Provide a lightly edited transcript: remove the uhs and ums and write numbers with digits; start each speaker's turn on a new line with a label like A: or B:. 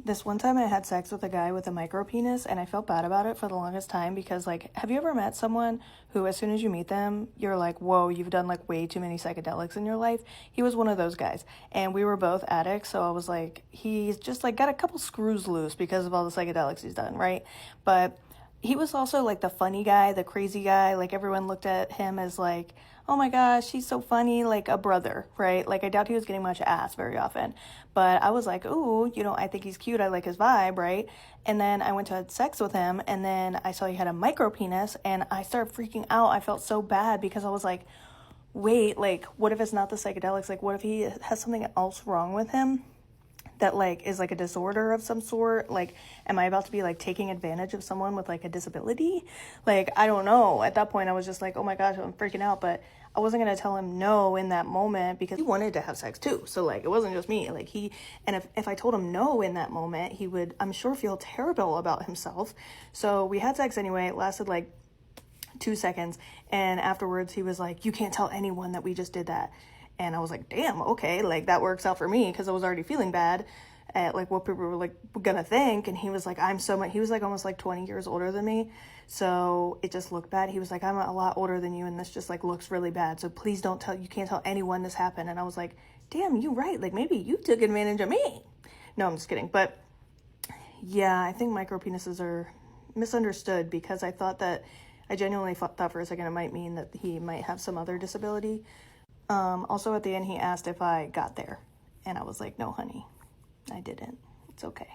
A: This one time I had sex with a guy with a micro penis, and I felt bad about it for the longest time because, like, have you ever met someone who, as soon as you meet them, you're like, whoa, you've done, like, way too many psychedelics in your life? He was one of those guys, and we were both addicts, so I was like, he's just, like, got a couple screws loose because of all the psychedelics he's done, right? But he was also, like, the funny guy, the crazy guy. Like, everyone looked at him as, like, oh my gosh, he's so funny, like a brother, right? Like, I doubt he was getting much ass very often. But I was like, ooh, I think he's cute. I like his vibe, right? And then I went to have sex with him, and then I saw he had a micro penis, and I started freaking out. I felt so bad because I was like, wait, like, what if it's not the psychedelics? Like, what if he has something else wrong with him? That, like, is like a disorder of some sort? Like, am I about to be like taking advantage of someone with like a disability? Like, I don't know. At that point I was just like, oh my gosh, I'm freaking out. But I wasn't gonna tell him no in that moment because he wanted to have sex too. So, like, it wasn't just me. Like, if I told him no in that moment, he would, I'm sure, feel terrible about himself. So we had sex anyway. It lasted like 2 seconds, and afterwards he was like, you can't tell anyone that we just did that. And I was like, damn, okay, like, that works out for me, because I was already feeling bad at, like, what people were, like, gonna think. And he was like, he was, like, almost, like, 20 years older than me, so it just looked bad. He was like, I'm a lot older than you, and this just, like, looks really bad, so please you can't tell anyone this happened. And I was like, damn, you right, like, maybe you took advantage of me. No, I'm just kidding. But yeah, I think micro penises are misunderstood, because I genuinely thought for a second it might mean that he might have some other disability. Also, at the end, he asked if I got there, and I was like, no, honey, I didn't. It's okay.